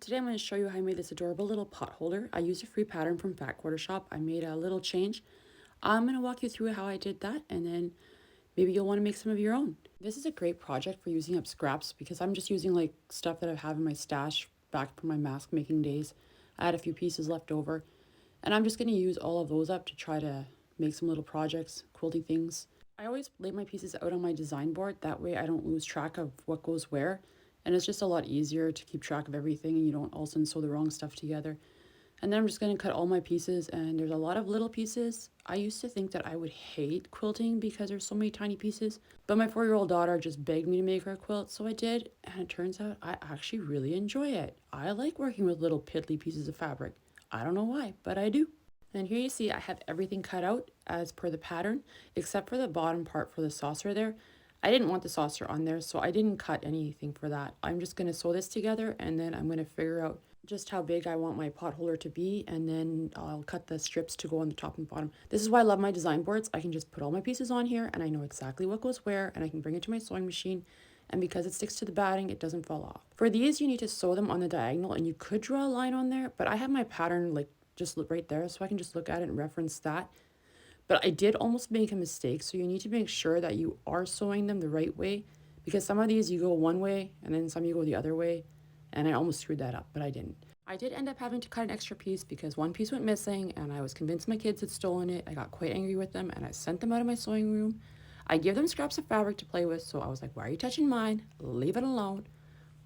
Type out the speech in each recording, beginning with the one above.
Today I'm going to show you how I made this adorable little pot holder. I used a free pattern from Fat Quarter Shop. I made a little change. I'm going to walk you through how I did that, and then maybe you'll want to make some of your own. This is a great project for using up scraps because I'm just using like stuff that I have in my stash back from my mask making days. I had a few pieces left over, and I'm just going to use all of those up to try to make some little projects, quilting things. I always lay my pieces out on my design board, that way I don't lose track of what goes where, and it's just a lot easier to keep track of everything and you don't all of a sudden sew the wrong stuff together. And then I'm just going to cut all my pieces, and there's a lot of little pieces. I used to think that I would hate quilting because there's so many tiny pieces, but my 4-year-old daughter just begged me to make her a quilt, so I did, and it turns out I actually really enjoy it. I like working with little piddly pieces of fabric. I don't know why, but I do. And here you see I have everything cut out as per the pattern, except for the bottom part for the saucer there. I didn't want the saucer on there, so I didn't cut anything for that. I'm just going to sew this together, and then I'm going to figure out just how big I want my pot holder to be, and then I'll cut the strips to go on the top and bottom. This is why I love my design boards. I can just put all my pieces on here, and I know exactly what goes where, and I can bring it to my sewing machine, and because it sticks to the batting, it doesn't fall off. For these, you need to sew them on the diagonal, and you could draw a line on there, but I have my pattern like just right there, so I can just look at it and reference that. But I did almost make a mistake, so you need to make sure that you are sewing them the right way, because some of these you go one way and then some you go the other way, and I almost screwed that up, but I didn't. I did end up having to cut an extra piece because one piece went missing, and I was convinced my kids had stolen it. I got quite angry with them, and I sent them out of my sewing room. I give them scraps of fabric to play with, so I was like, why are you touching mine? Leave it alone.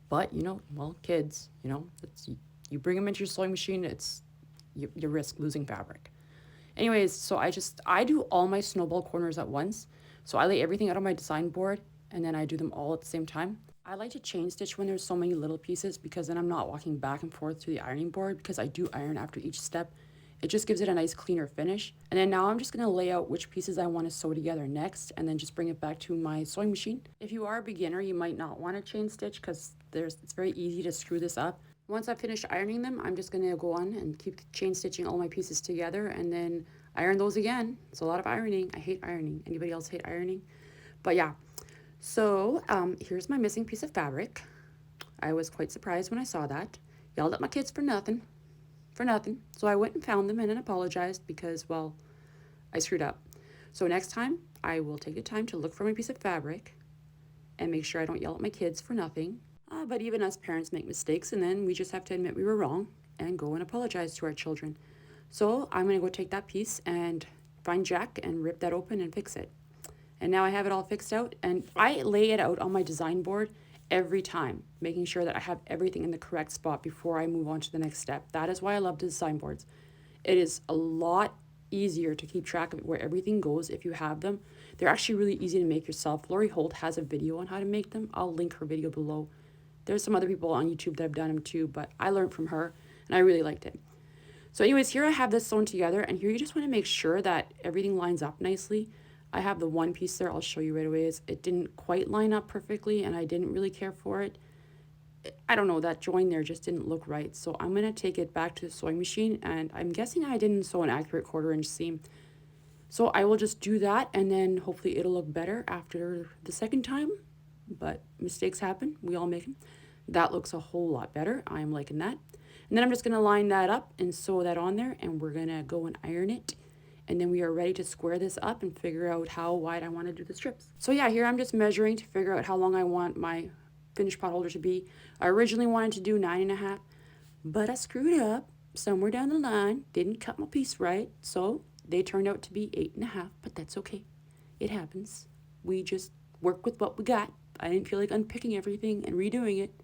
But, well, kids, it's, you bring them into your sewing machine, you risk losing fabric. Anyways, so I do all my snowball corners at once. So I lay everything out on my design board, and then I do them all at the same time. I like to chain stitch when there's so many little pieces, because then I'm not walking back and forth to the ironing board, because I do iron after each step. It just gives it a nice cleaner finish. And then now I'm just going to lay out which pieces I want to sew together next, and then just bring it back to my sewing machine. If you are a beginner, you might not want to chain stitch because it's very easy to screw this up. Once I finish ironing them, I'm just going to go on and keep chain stitching all my pieces together, and then iron those again. It's a lot of ironing. I hate ironing. Anybody else hate ironing? But yeah, so here's my missing piece of fabric. I was quite surprised when I saw that. Yelled at my kids for nothing. So I went and found them and then apologized because, well, I screwed up. So next time, I will take the time to look for my piece of fabric and make sure I don't yell at my kids for nothing. But even us parents make mistakes, and then we just have to admit we were wrong and go and apologize to our children. So I'm going to go take that piece and find Jack and rip that open and fix it. And now I have it all fixed out, and I lay it out on my design board every time, making sure that I have everything in the correct spot before I move on to the next step. That is why I love design boards. It is a lot easier to keep track of where everything goes if you have them. They're actually really easy to make yourself. Lori Holt has a video on how to make them. I'll link her video below. There's some other people on YouTube that have done them too, but I learned from her and I really liked it. So anyways, here I have this sewn together, and here you just want to make sure that everything lines up nicely. I have the one piece there, I'll show you right away. It didn't quite line up perfectly, and I didn't really care for it. I don't know, that join there just didn't look right. So I'm going to take it back to the sewing machine, and I'm guessing I didn't sew an accurate 1/4 inch seam. So I will just do that, and then hopefully it'll look better after the second time. But mistakes happen, we all make them. That looks a whole lot better. I'm liking that. And then I'm just going to line that up and sew that on there, and we're going to go and iron it. And then we are ready to square this up and figure out how wide I want to do the strips. So yeah, here I'm just measuring to figure out how long I want my finished pot holder to be. I originally wanted to do 9.5, but I screwed up somewhere down the line, didn't cut my piece right, so they turned out to be 8.5, but that's okay. It happens. We just work with what we got. I didn't feel like unpicking everything and redoing it,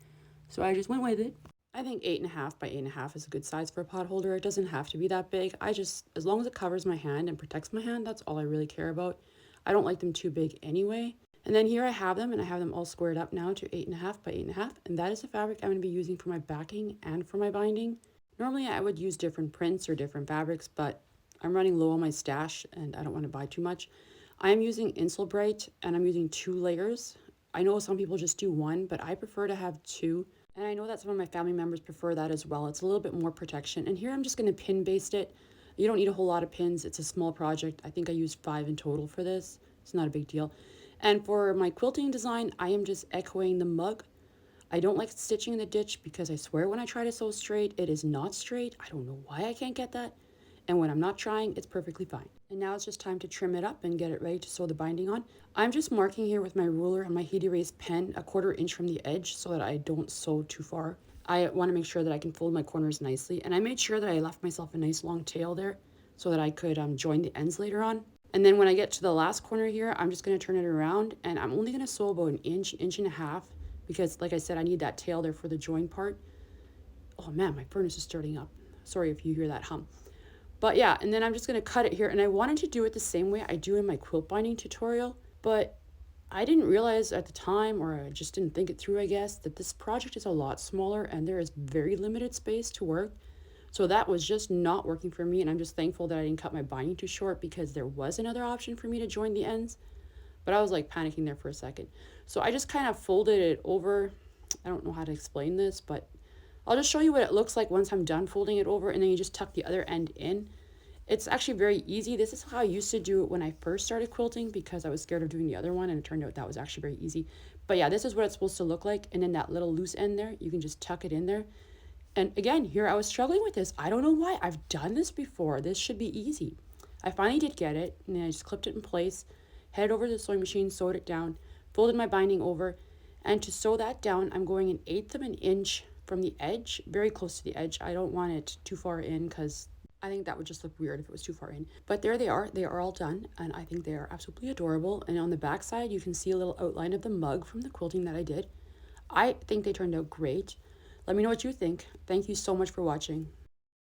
so I just went with it. I think 8.5 by 8.5 is a good size for a pot holder. It doesn't have to be that big. As long as it covers my hand and protects my hand, that's all I really care about. I don't like them too big anyway. And then here I have them, and I have them all squared up now to 8.5 by 8.5, and that is the fabric I'm going to be using for my backing and for my binding. Normally I would use different prints or different fabrics, but I'm running low on my stash and I don't want to buy too much. I am using Insulbright, and I'm using 2 layers. I know some people just do 1, but I prefer to have 2. And I know that some of my family members prefer that as well. It's a little bit more protection. And here I'm just going to pin baste it. You don't need a whole lot of pins. It's a small project. I think I used 5 in total for this. It's not a big deal. And for my quilting design, I am just echoing the mug. I don't like stitching in the ditch because I swear when I try to sew straight, it is not straight. I don't know why I can't get that. And when I'm not trying, it's perfectly fine. And now it's just time to trim it up and get it ready to sew the binding on. I'm just marking here with my ruler and my heat erase pen 1/4 inch from the edge so that I don't sew too far. I want to make sure that I can fold my corners nicely. And I made sure that I left myself a nice long tail there so that I could join the ends later on. And then when I get to the last corner here, I'm just going to turn it around, and I'm only going to sew about an inch, inch and a half, because like I said, I need that tail there for the join part. Oh man, my furnace is starting up. Sorry if you hear that hum. But yeah, and then I'm just going to cut it here, and I wanted to do it the same way I do in my quilt binding tutorial, but I didn't realize at the time, or I just didn't think it through, I guess, that this project is a lot smaller and there is very limited space to work. So that was just not working for me, and I'm just thankful that I didn't cut my binding too short because there was another option for me to join the ends. But I was like panicking there for a second. So I just kind of folded it over. I don't know how to explain this, but I'll just show you what it looks like once I'm done folding it over, and then you just tuck the other end in. It's actually very easy. This is how I used to do it when I first started quilting because I was scared of doing the other one, and it turned out that was actually very easy. But yeah, this is what it's supposed to look like, and then that little loose end there, you can just tuck it in there. And again, here I was struggling with this. I don't know why. I've done this before. This should be easy. I finally did get it, and then I just clipped it in place, headed over to the sewing machine, sewed it down, folded my binding over, and to sew that down, I'm going 1/8 of an inch from the edge, very close to the edge. I don't want it too far in because I think that would just look weird if it was too far in. But there they are. They are all done, and I think they are absolutely adorable. And on the back side, you can see a little outline of the mug from the quilting that I did. I think they turned out great. Let me know what you think. Thank you so much for watching.